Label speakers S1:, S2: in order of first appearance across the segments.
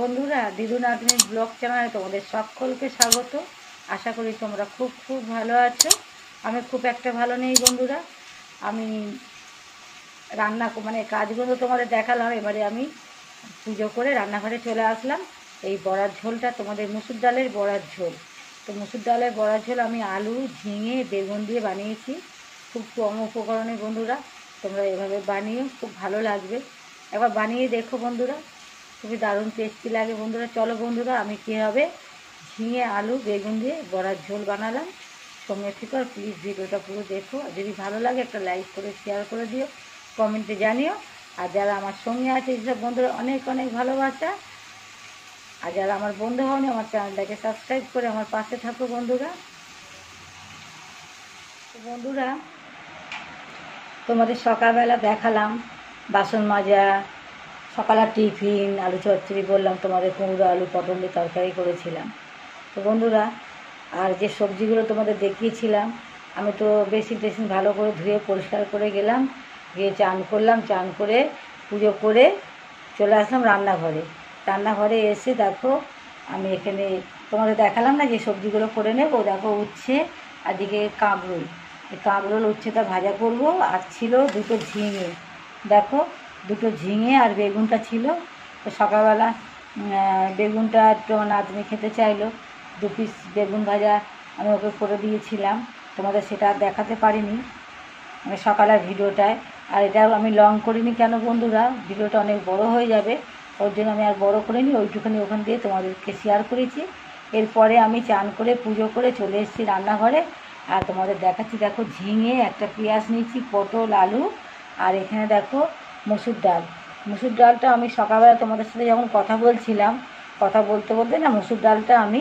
S1: বন্ধুরা, দিদু নাতনি ব্লগ চ্যানেলে তোমাদের সকলকে স্বাগত। আশা করি তোমরা খুব খুব ভালো আছো। আমি খুব একটা ভালো নেই বন্ধুরা। আমি রান্না কাজগুলো তোমাদের দেখালাম। এবারে আমি পুজো করে রান্নাঘরে চলে আসলাম। এই বড়ার ঝোলটা তোমাদের মুসুর ডালের বড়ার ঝোল। তো মুসুর ডালের বড়ার ঝোল আমি আলু, ঝিঙে, বেগুন দিয়ে বানিয়েছি। খুব কম উপকরণে বন্ধুরা, তোমরা এভাবে বানিও, খুব ভালো লাগবে। একবার বানিয়ে দেখো বন্ধুরা, খুবই দারুণ টেস্টি লাগে বন্ধুরা। চলো বন্ধুরা, আমি কীভাবে ঝিঙে, আলু, বেগুন দিয়ে বড়ার ঝোল বানালাম সঙ্গে থেকে আর প্লিজ ভিডিওটা পুরো দেখো। যদি ভালো লাগে একটা লাইক করে শেয়ার করে দিও, কমেন্টে জানিও। আর যারা আমার সঙ্গে আছে এইসব বন্ধুরা অনেক অনেক ভালোবাসা। আর যারা আমার বন্ধু হওনি, আমার চ্যানেলটাকে সাবস্ক্রাইব করে আমার পাশে থাকো বন্ধুরা। বন্ধুরা, তোমাদের সকালবেলা দেখালাম বাসন মাজা, সকালের টিফিন, আলু চচ্চড়ি বললাম তোমাদের, কুমড়ো আলু পটল দিয়ে তরকারি করেছিলাম। তো বন্ধুরা, আর যে সবজিগুলো তোমাদের দেখিয়েছিলাম, আমি তো বেসিন ভালো করে ধুয়ে পরিষ্কার করে গেলাম, গিয়ে চান করলাম, চান করে পুজো করে চলে আসলাম রান্নাঘরে। রান্নাঘরে এসে দেখো আমি এখানে তোমাদের দেখালাম না যে সবজিগুলো করে নেব। দেখো উচ্ছে, আর দিকে কাঁকরোল, এই কাঁকরোল উচ্ছেটা ভাজা করব। আর ছিল দুটো ঝিঙে, দেখো দুটো ঝিঙে আর বেগুনটা ছিল। তো সকালবেলা বেগুনটা একটু আমার নাতনি খেতে চাইলো, 2 পিস বেগুন ভাজা আমি ওকে করে দিয়েছিলাম। তোমাদের সেটা দেখাতে পারিনি সকালের ভিডিওটায়। আর এটা আমি লং করিনি কেন বন্ধুরা, ভিডিওটা অনেক বড় হয়ে যাবে, ওর জন্য আমি আর বড় করিনি, ওইটুখানি ওখান দিয়ে তোমাদেরকে শেয়ার করেছি। এরপরে আমি চান করে পুজো করে চলে এসেছি রান্নাঘরে। আর তোমাদের দেখাচ্ছি, দেখো ঝিঙে, একটা পেঁয়াজ নিয়েছি, পটল, আলু, আর এখানে দেখো মসুর ডাল। মসুর ডালটা আমি সকালবেলা তোমাদের সাথে যখন কথা বলছিলাম, কথা বলতে বলতে না মসুর ডালটা আমি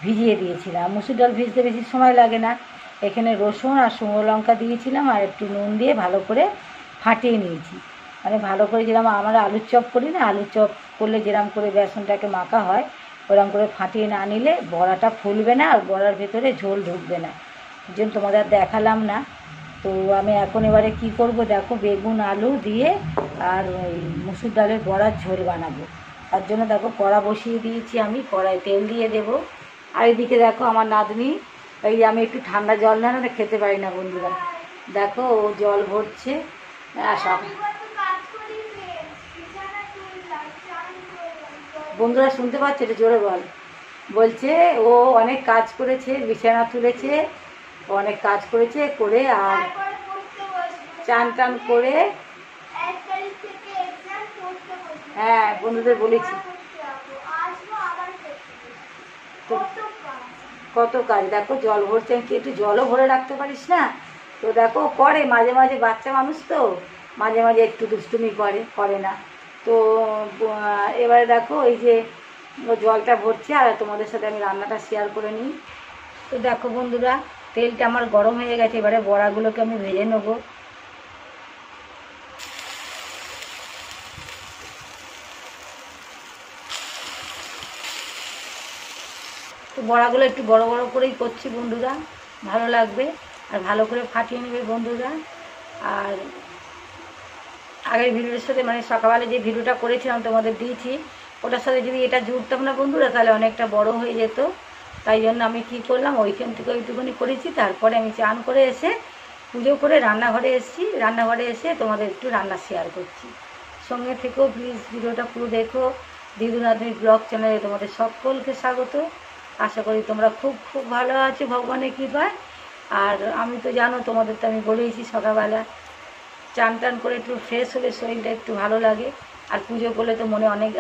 S1: ভিজিয়ে দিয়েছিলাম। মসুর ডাল ভিজতে বেশি সময় লাগে না। এখানে রসুন আর শুকনো লঙ্কা দিয়েছিলাম, আর একটু নুন দিয়ে ভালো করে ফাটিয়ে নিয়েছি। ভালো করে যেরকম আমরা আলুর চপ করি না, আলুর চপ করলে যেরকম করে বেসনটাকে মাখা হয়, ওরকম করে ফাটিয়ে না নিলে বড়াটা ফুলবে না, আর বড়ার ভেতরে ঝোল ঢুকবে না। এই জন্য তোমাদের দেখালাম না। তো আমি এখন এবারে কি করব, দেখো বেগুন আলু দিয়ে আর ওই মুসুর ডালের বড়ার ঝোল বানাবো। তার জন্য দেখো কড়া বসিয়ে দিয়েছি, আমি কড়াই তেল দিয়ে দেব। আর এদিকে দেখো আমার নাতনি, এই আমি একটু ঠান্ডা জল না না খেতে পারি না বন্ধুরা, দেখো ও জল ভরছে। সব বন্ধুরা শুনতে পাচ্ছে, এটা জোরে বল। বলছে ও অনেক কাজ করেছে, বিছানা তুলেছে, অনেক কাজ করেছে করে, আর চান টান করে, হ্যাঁ বন্ধুদের বলেছি তো কত কাজ। দেখো জল ভরছে, কি একটু জলও ভরে রাখতে পারিস না? তো দেখো করে মাঝে মাঝে, বাচ্চা মানুষ তো মাঝে মাঝে একটু দুষ্টুমি করে না। তো এবারে দেখো এই যে ও জলটা ভরছে, আর তোমাদের সাথে আমি রান্নাটা শেয়ার করে নিই। তো দেখো বন্ধুরা, তেলটা আমার গরম হয়ে গেছে, এবারে বড়াগুলোকে আমি ভেজে নেবো। তো বড়াগুলো একটু বড় বড় করেই করছি বন্ধুরা, ভালো লাগবে। আর ভালো করে ফাটিয়ে নেবে বন্ধুরা। আর আগের ভিডিওর সাথে সকালবেলা যে ভিডিওটা করেছিলাম তোমাদের দিয়েছি, ওটার সাথে যদি এটা জুড়তাম না বন্ধুরা, তাহলে অনেকটা বড় হয়ে যেত। তাই জন্য আমি কি করলাম, ওইখান থেকে ওইটুকুনি করেছি। তারপরে আমি চান করে এসে পুজো করে রান্নাঘরে এসেছি। রান্নাঘরে এসে তোমাদের একটু রান্না শেয়ার করছি, সঙ্গে থেকেও প্লিজ ভিডিওটা পুরো দেখো। দিদু নাতনি ব্লগ চ্যানেলে তোমাদের সকলকে স্বাগত। আশা করি তোমরা খুব খুব ভালো আছো ভগবানের কৃপায়। আর আমি তো জানো, তোমাদের তো আমি বলেইছি সকালবেলা চান টান করে একটু ফ্রেশ হলে শরীরটা একটু ভালো লাগে। আর পুজো করলে তো মনে অনেক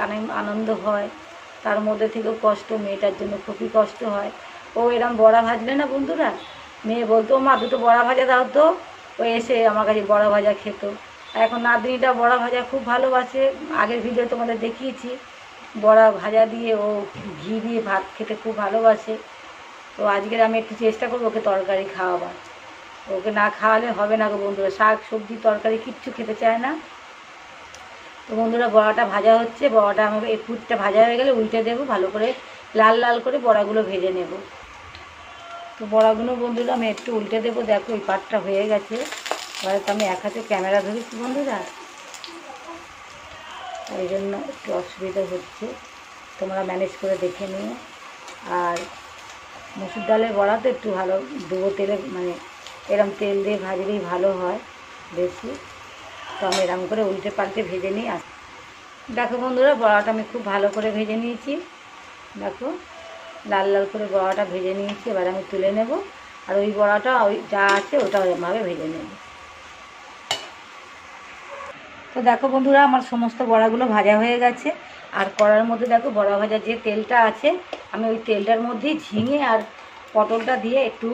S1: আনন্দ হয়। তার মধ্যে থেকেও কষ্ট, মেয়েটার জন্য খুবই কষ্ট হয়। ও এরম বড়া ভাজলে না বন্ধুরা, মেয়ে বলতো মা দুটো বড়া ভাজা দাও তো, ও এসে আমার কাছে বড়া ভাজা খেত। এখন নাতনিটা বড়া ভাজা খুব ভালোবাসে। আগের ভিডিও তোমাদের দেখিয়েছি, বড়া ভাজা দিয়ে ও ঘি দিয়ে ভাত খেতে খুব ভালোবাসে। তো আজকের আমি একটু চেষ্টা করবো ওকে তরকারি খাওয়াবার। ওকে না খাওয়ালে হবে না গো বন্ধুরা, শাক সবজি তরকারি কিচ্ছু খেতে চায় না। তো বন্ধুরা বড়াটা ভাজা হচ্ছে, বড়াটা আমাকে এই পুরটা ভাজা হয়ে গেলে উল্টে দেবো, ভালো করে লাল লাল করে বড়াগুলো ভেজে নেব। তো বড়াগুলো বন্ধুরা আমি একটু উল্টে দেবো। দেখো এই পাটটা হয়ে গেছে। এবারে তো আমি এক হাতে ক্যামেরা ধরেছি বন্ধুরা, ওই জন্য একটু অসুবিধা হচ্ছে। তোমরা ম্যানেজ করে দেখে নিও। আর মসুর ডালের বড়া তো একটু ভালো ডুবো তেলে মানে এরম তেল দিয়ে ভাজলেই ভালো হয় বেশি। তো আমি এরম করে উল্টে পাল্টে ভেজে নিই। দেখো বন্ধুরা, বড়াটা আমি খুব ভালো করে ভেজে নিয়েছি। দেখো লাল লাল করে বড়াটা ভেজে নিয়েছি। এবার আমি তুলে নেব, আর ওই বড়াটা ওই যা আছে ওটা ওইভাবে ভেজে নেব। তো দেখো বন্ধুরা, আমার সমস্ত বড়াগুলো ভাজা হয়ে গেছে। আর কড়ার মধ্যে দেখো বড়া ভাজার যে তেলটা আছে, আমি ওই তেলটার মধ্যেই ঝিঙে আর পটলটা দিয়ে একটু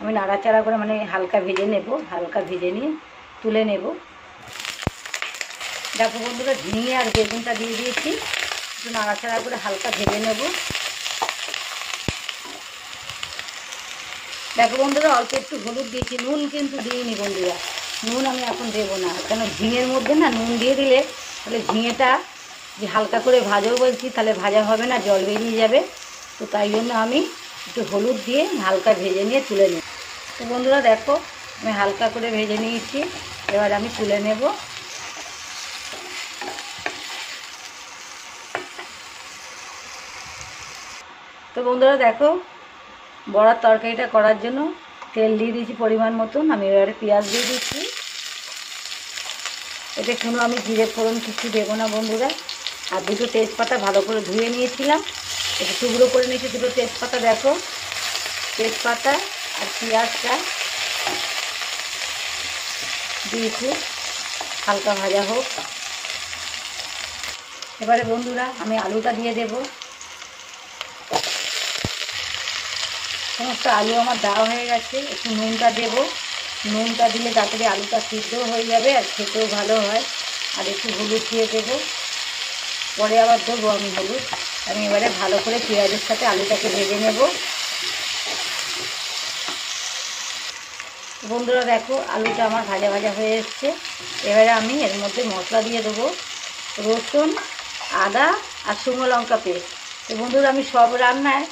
S1: আমি নাড়াচাড়া করে মানে হালকা ভেজে নেব। হালকা ভেজে নিয়ে তুলে নেব। দেখো বন্ধুরা, ঝিঙে আর বেগুনটা দিয়ে দিয়েছি, একটু নাড়াচাড়া করে হালকা ভেজে নেব। দেখো বন্ধুরা, অল্প একটু হলুদ দিয়েছি, নুন কিন্তু দিইনি বন্ধুরা। নুন আমি এখন দেবো না, কেন ঝিঙের মধ্যে না নুন দিয়ে দিলে তাহলে ঝিঙেটা যে হালকা করে ভাজও বলছি তাহলে ভাজা হবে না, জল বেরিয়ে যাবে। তো তাই জন্য আমি একটু হলুদ দিয়ে হালকা ভেজে নিয়ে তুলে নেব। তো বন্ধুরা দেখো, আমি হালকা করে ভেজে নিয়েছি, এবার আমি তুলে নেব। তো বন্ধুরা দেখো, বড়ার তরকারিটা করার জন্য তেল দিয়ে দিয়েছি পরিমাণ মতন। আমি এবারে পেঁয়াজ দিয়ে দিচ্ছি। এতে কোনো আমি জিরে ফোড়ন কিছু দেবো না বন্ধুরা। আর দুটো তেজপাতা ভালো করে ধুয়ে নিয়েছিলাম, একটু টুকরো করে নিয়েছি দুটো তেজপাতা। দেখো তেজপাতা আর পেঁয়াজটা দিয়েছি, হালকা ভাজা হোক। এবারে বন্ধুরা আমি আলুটা দিয়ে দেব। সমস্ত আলু আমার দেওয়া হয়ে গেছে। একটু নুনটা দেব, নুনটা দিলে তাড়াতাড়ি আলুটা সিদ্ধও হয়ে যাবে আর খেতেও ভালো হয়। আর একটু হলুদ দিয়ে দেবো, পরে আবার দেবো আমি হলুদ। আমি এবারে ভালো করে পেঁয়াজের সাথে আলুটাকে ভেজে নেব। বন্ধুরা দেখো, আলুটা আমার ভাজা ভাজা হয়ে এসছে। এবারে আমি এর মধ্যে মশলা দিয়ে দেবো, রসুন, আদা আর শুকনো লঙ্কা পেস্ট। তো বন্ধুরা, আমি সব রান্নায়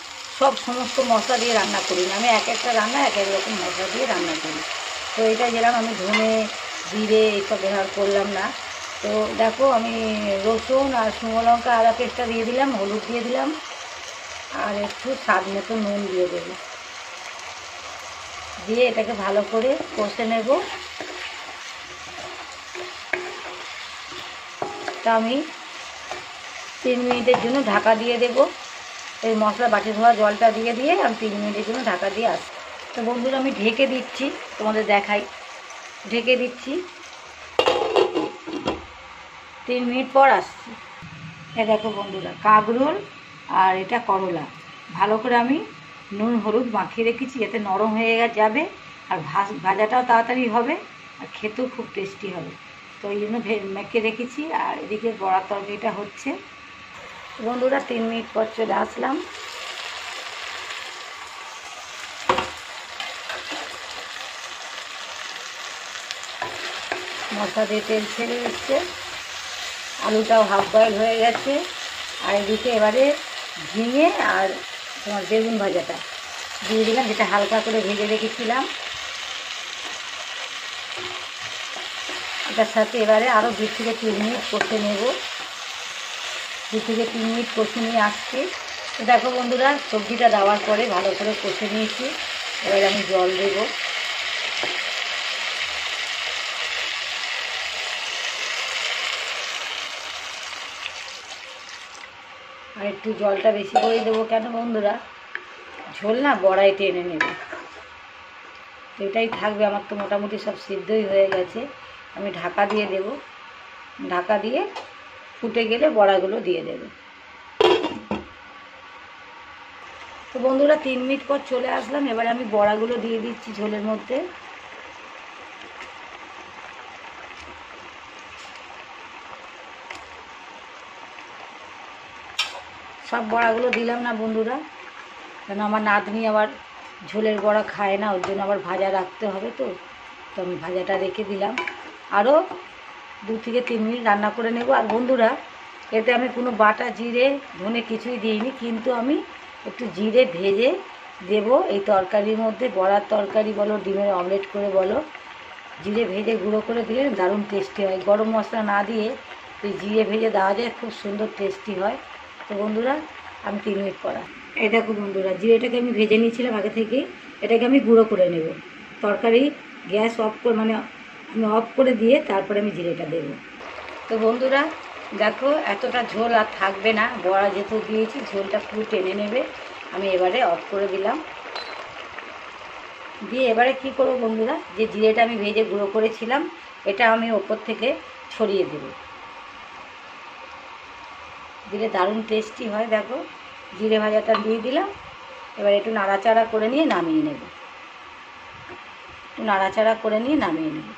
S1: সমস্ত মশলা দিয়ে রান্না করি না, আমি এক একটা রান্না এক এক রকম মশলা দিয়ে রান্না করি। তো এটা যেরকম আমি ধনে জিরে এইসব ব্যবহার করলাম না। তো দেখো, আমি রসুন আর শুকনো লঙ্কা আদা পেস্টটা দিয়ে দিলাম, হলুদ দিয়ে দিলাম, আর একটু স্বাদ মতো নুন দিয়ে দেবো। দিয়ে এটাকে ভালো করে কষে নেব। তা আমি 3 মিনিটের জন্য ঢাকা দিয়ে দেব। এই মশলা বাটি ধোয়া জলটা দিয়ে দিয়ে আমি 3 মিনিটের জন্য ঢাকা দিয়ে আসছি। তো বন্ধুরা আমি ঢেকে দিচ্ছি, তোমাদের দেখাই। ঢেকে দিচ্ছি, 3 মিনিট পর আসছি। এ দেখো বন্ধুরা, কাঁকরোল আর এটা করলা ভালো করে আমি নুন হলুদ মাখিয়ে রেখেছি, এতে নরম হয়ে যাবে আর ভাজাটাও তাড়াতাড়ি হবে আর খেতেও খুব টেস্টি হবে। তো ওই জন্য মেখে রেখেছি। আর এদিকে বড়ার তরকারিটা হচ্ছে। বন্ধুরা 3 মিনিট পর চলে আসলাম। মশলা দিয়ে তেল ছেড়ে এসছে, আলুটাও হাফ বয়েল হয়ে গেছে। আর এদিকে এবারে ঝিঙে আর তোমার বেগুন ভাজাটা দিয়ে দিলাম, যেটা হালকা করে ভেজে রেখেছিলাম। এটার সাথে এবারে আরও 2 থেকে 3 মিনিট কষে নেব। 2 থেকে 3 মিনিট কষে নিয়ে আসছি। তো দেখো বন্ধুরা, সবজিটা দেওয়ার পরে ভালো করে কষে নিয়েছি। এবারে আমি জল দেব। আর একটু জলটা বেশি করে দেবো, কেন বন্ধুরা, ঝোল না বড়াই টেনে নেবে। এটাই থাকবে। আমার তো মোটামুটি সব সিদ্ধই হয়ে গেছে। আমি ঢাকা দিয়ে দেব। ঢাকা দিয়ে ফুটে গেলে বড়াগুলো দিয়ে দেব। তো বন্ধুরা 3 মিনিট পর চলে আসলাম। এবার আমি বড়াগুলো দিয়ে দিচ্ছি ঝোলের মধ্যে। সব বড়াগুলো দিলাম না বন্ধুরা, কেন আমার নাতনি আবার ঝোলের বড়া খায় না, ওর জন্য আবার ভাজা রাখতে হবে। তো আমি ভাজাটা রেখে দিলাম। আরও 2 থেকে 3 মিনিট রান্না করে নেব। আর বন্ধুরা, এতে আমি কোনো বাটা জিরে ধনে কিছুই দিইনি, কিন্তু আমি একটু জিরে ভেজে দেব এই তরকারির মধ্যে। বড়ার তরকারি বলো, ডিমের অমলেট করে বলো, জিরে ভেজে গুঁড়ো করে দিলে দারুণ টেস্টি হয়। গরম মশলা না দিয়ে এই জিরে ভেজে দেওয়া যায়, খুব সুন্দর টেস্টি হয়। তো বন্ধুরা আমি 3 মিনিট করা। এই দেখো বন্ধুরা, জিরেটাকে আমি ভেজে নিয়েছিলাম আগে থেকে, এটাকে আমি গুঁড়ো করে নেব। তরকারি গ্যাস অফ করে আমি অফ করে দিয়ে তারপরে আমি জিরেটা দেবো। তো বন্ধুরা দেখো, এতটা ঝোল আর থাকবে না, বড়া যেহেতু দিয়েছি ঝোলটা পুরো টেনে নেবে। আমি এবারে অফ করে দিলাম। দিয়ে এবারে কি করব বন্ধুরা, যে জিরেটা আমি ভেজে গুঁড়ো করেছিলাম এটা আমি ওপর থেকে ছড়িয়ে দেব। দিলে দারুণ টেস্টি হয়। দেখো জিরে ভাজাটা দিয়ে দিলাম। এবার একটু নাড়াচাড়া করে নিয়ে নামিয়ে নেব। একটু নাড়াচাড়া করে নিয়ে নামিয়ে নেব।